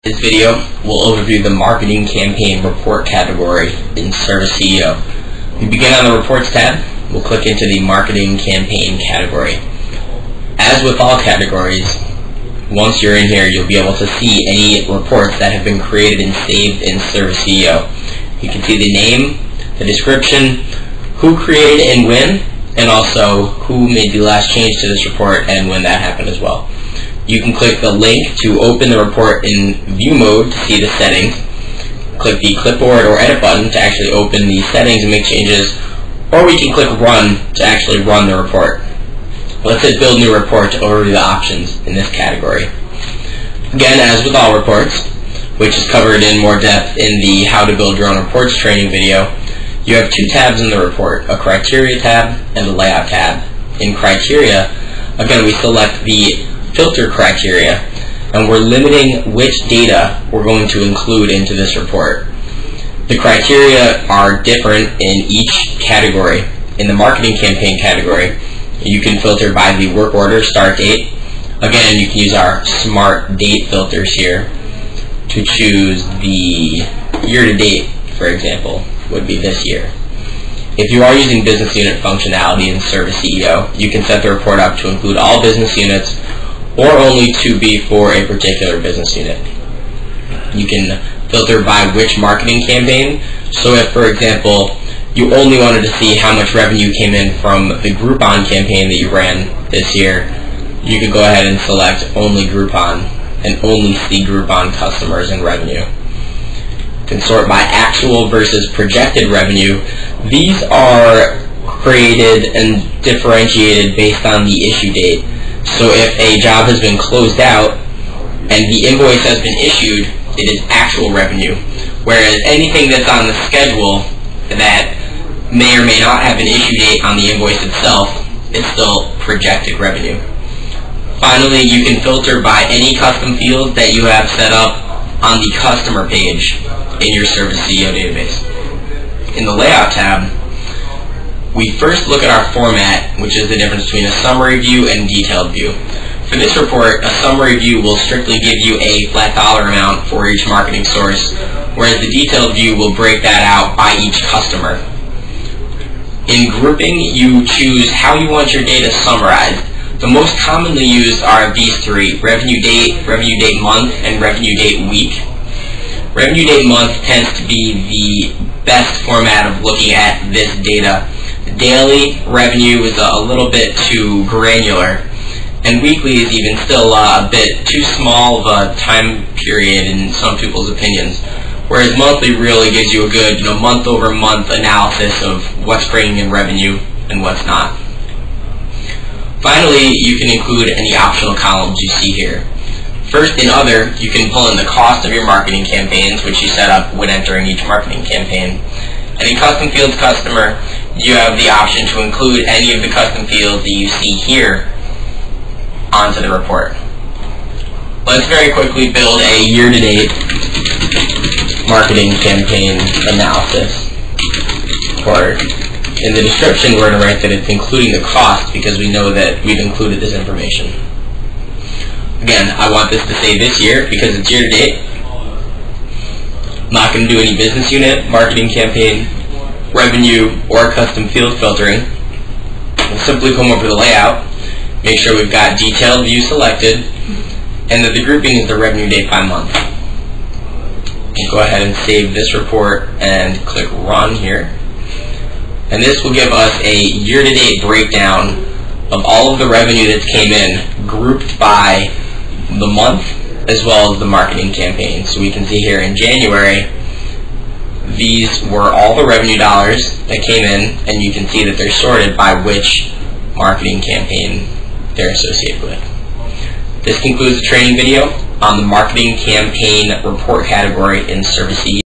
This video will overview the Marketing Campaign Report category in Service CEO. We begin on the Reports tab. We'll click into the Marketing Campaign category. As with all categories, once you're in here, you'll be able to see any reports that have been created and saved in Service CEO. You can see the name, the description, who created and when, and also who made the last change to this report and when that happened as well. You can click the link to open the report in view mode to see the settings. Click the clipboard or edit button to actually open the settings and make changes, or we can click run to actually run the report. Let's hit build new report to overview the options in this category. Again, as with all reports, which is covered in more depth in the How to Build Your Own Reports training video, you have two tabs in the report, a Criteria tab and a Layout tab. In Criteria, again, we select the filter criteria, and we're limiting which data we're going to include into this report. The criteria are different in each category. In the Marketing Campaign category, you can filter by the work order start date. Again, you can use our smart date filters here to choose the year-to-date, for example, would be this year. If you are using business unit functionality in Service CEO, you can set the report up to include all business units or only to be for a particular business unit. You can filter by which marketing campaign. So if, for example, you only wanted to see how much revenue came in from the Groupon campaign that you ran this year, you could go ahead and select only Groupon and only see Groupon customers and revenue. You can sort by actual versus projected revenue. These are created and differentiated based on the issue date. So if a job has been closed out and the invoice has been issued, it is actual revenue. Whereas anything that's on the schedule that may or may not have an issue date on the invoice itself is still projected revenue. Finally, you can filter by any custom fields that you have set up on the customer page in your Service CEO database. In the Layout tab, we first look at our format, which is the difference between a summary view and detailed view. For this report, a summary view will strictly give you a flat dollar amount for each marketing source, whereas the detailed view will break that out by each customer. In grouping, you choose how you want your data summarized. The most commonly used are these three: revenue date month, and revenue date week. Revenue date month tends to be the best format of looking at this data. Daily revenue is a little bit too granular, and weekly is even still a bit too small of a time period in some people's opinions, whereas monthly really gives you a good month-over-month analysis of what's bringing in revenue and what's not. Finally, you can include any optional columns you see here. First, in Other, you can pull in the cost of your marketing campaigns, which you set up when entering each marketing campaign. And in Custom Fields Customer, you have the option to include any of the custom fields that you see here onto the report. Let's very quickly build a year-to-date marketing campaign analysis report. In the description, we're going to write that it's including the cost because we know that we've included this information. Again, I want this to say this year because it's year-to-date. I'm not going to do any business unit, marketing campaign, revenue, or custom field filtering. We'll simply come over to the layout, make sure we've got detailed view selected, and that the grouping is the revenue date by month. We'll go ahead and save this report and click run here. And this will give us a year-to-date breakdown of all of the revenue that came in, grouped by the month as well as the marketing campaign. So we can see here in January, these were all the revenue dollars that came in, and you can see that they're sorted by which marketing campaign they're associated with. This concludes the training video on the Marketing Campaign Report category in Service CEO.